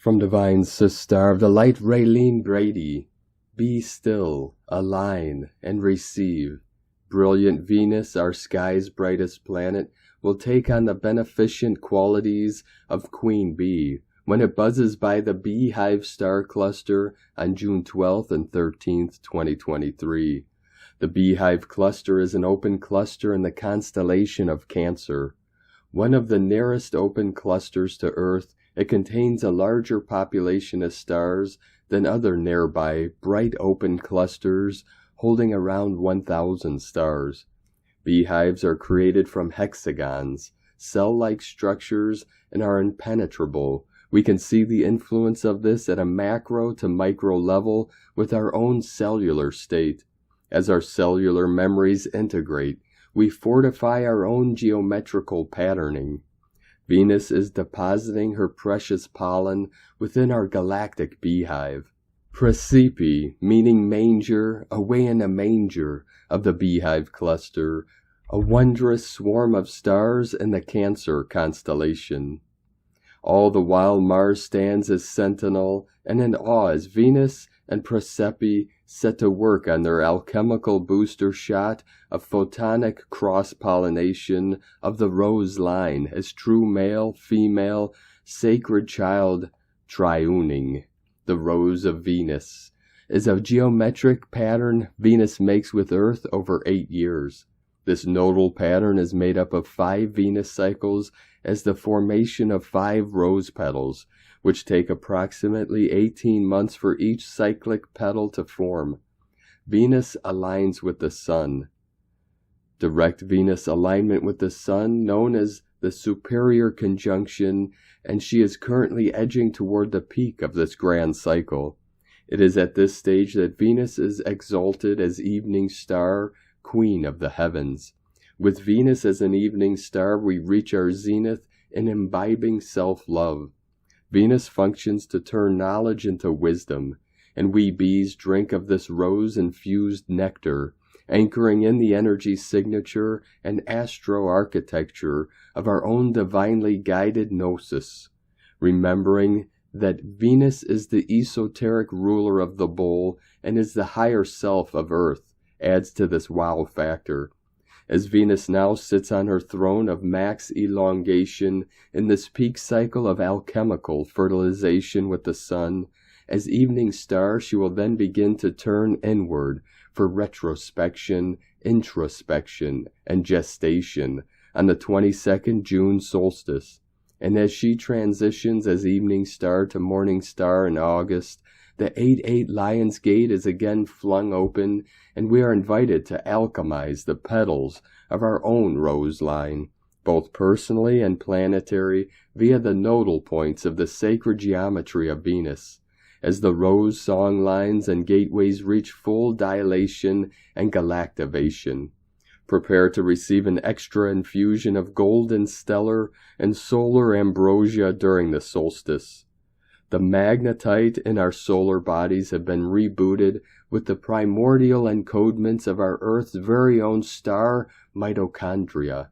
From Divine Sister of the Light Raylene Brady, be still, align, and receive. Brilliant Venus, our sky's brightest planet, will take on the beneficent qualities of Queen Bee when it buzzes by the Beehive star cluster on June 12th and 13th, 2023. The Beehive cluster is an open cluster in the constellation of Cancer. One of the nearest open clusters to Earth, it contains a larger population of stars than other nearby bright open clusters holding around 1,000 stars. Beehives are created from hexagons, cell-like structures, and are impenetrable. We can see the influence of this at a macro to micro level with our own cellular state. As our cellular memories integrate, we fortify our own geometrical patterning. Venus is depositing her precious pollen within our galactic beehive. Praesipe, meaning manger, away in a manger of the beehive cluster, a wondrous swarm of stars in the Cancer constellation. All the while Mars stands as sentinel, and in awe as Venus and Praesipe set to work on their alchemical booster shot of photonic cross-pollination of the rose line as true male, female, sacred child triuning. The rose of Venus is a geometric pattern Venus makes with Earth over 8 years. This nodal pattern is made up of 5 Venus cycles as the formation of 5 rose petals, which take approximately 18 months for each cyclic petal to form. Venus aligns with the Sun. Direct Venus alignment with the Sun, known as the superior conjunction, and she is currently edging toward the peak of this grand cycle. It is at this stage that Venus is exalted as evening star, queen of the heavens. With Venus as an evening star, we reach our zenith in imbibing self-love. Venus functions to turn knowledge into wisdom, and we bees drink of this rose-infused nectar, anchoring in the energy signature and astro-architecture of our own divinely guided gnosis, remembering that Venus is the esoteric ruler of the bowl and is the higher self of Earth, adds to this wow factor. As Venus now sits on her throne of max elongation in this peak cycle of alchemical fertilization with the Sun, as evening star she will then begin to turn inward for retrospection, introspection, and gestation on the 22nd June solstice. And as she transitions as evening star to morning star in August, the 8-8 Lion's Gate is again flung open, and we are invited to alchemize the petals of our own rose line, both personally and planetary, via the nodal points of the sacred geometry of Venus. As the rose song lines and gateways reach full dilation and galactivation, prepare to receive an extra infusion of golden stellar and solar ambrosia during the solstice. The magnetite in our solar bodies have been rebooted with the primordial encodements of our Earth's very own star mitochondria,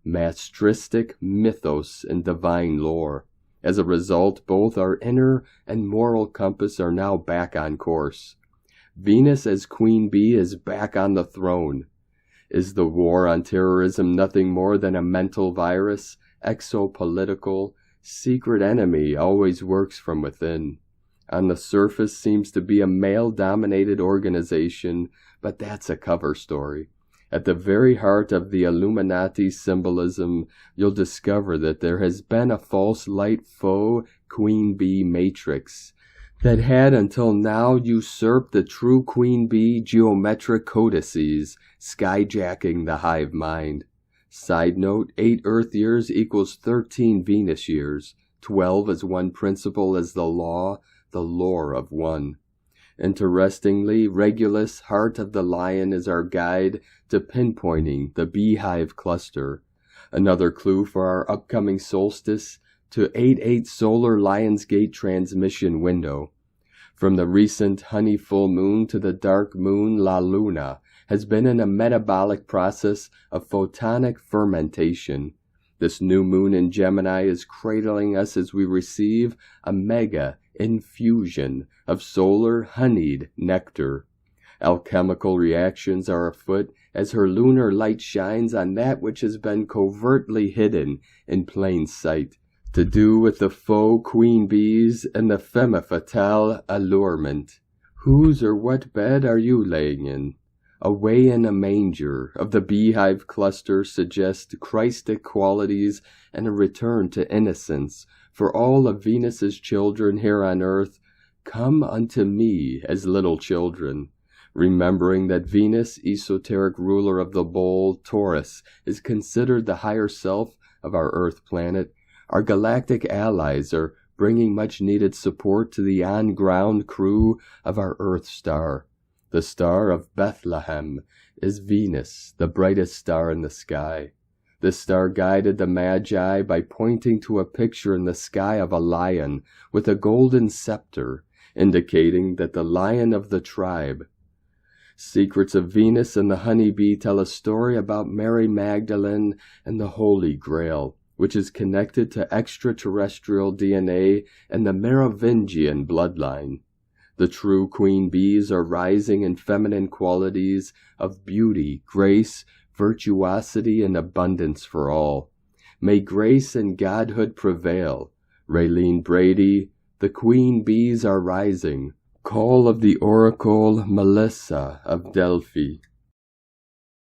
mastristic mythos and divine lore. As a result, both our inner and moral compass are now back on course. Venus as Queen Bee is back on the throne. Is the war on terrorism nothing more than a mental virus, exopolitical, secret enemy always works from within? On the surface seems to be a male-dominated organization, but that's a cover story. At the very heart of the Illuminati symbolism, you'll discover that there has been a false light foe Queen Bee matrix that had until now usurped the true Queen Bee geometric codices, skyjacking the hive mind. Side note, 8 Earth years equals 13 Venus years, 12 as one principle as the law, the lore of one. Interestingly, Regulus, heart of the lion, is our guide to pinpointing the beehive cluster. Another clue for our upcoming solstice to 8-8 solar Lion's Gate transmission window. From the recent honey full moon to the dark moon La Luna has been in a metabolic process of photonic fermentation. This new moon in Gemini is cradling us as we receive a mega infusion of solar honeyed nectar. Alchemical reactions are afoot as her lunar light shines on that which has been covertly hidden in plain sight, to do with the faux queen bees and the femme fatale allurement. Whose or what bed are you laying in? Away in a manger of the beehive cluster suggest Christic qualities and a return to innocence for all of Venus's children here on earth. Come unto me as little children, remembering that Venus, esoteric ruler of the bowl, Taurus, is considered the higher self of our Earth planet. Our galactic allies are bringing much-needed support to the on-ground crew of our Earth star. The star of Bethlehem is Venus, the brightest star in the sky. This star guided the Magi by pointing to a picture in the sky of a lion with a golden scepter, indicating that the lion of the tribe. Secrets of Venus and the honeybee tell a story about Mary Magdalene and the Holy Grail, which is connected to extraterrestrial DNA and the Merovingian bloodline. The true queen bees are rising in feminine qualities of beauty, grace, virtuosity, and abundance for all. May grace and godhood prevail. Raylene Brady, the queen bees are rising. Call of the oracle Melissa of Delphi.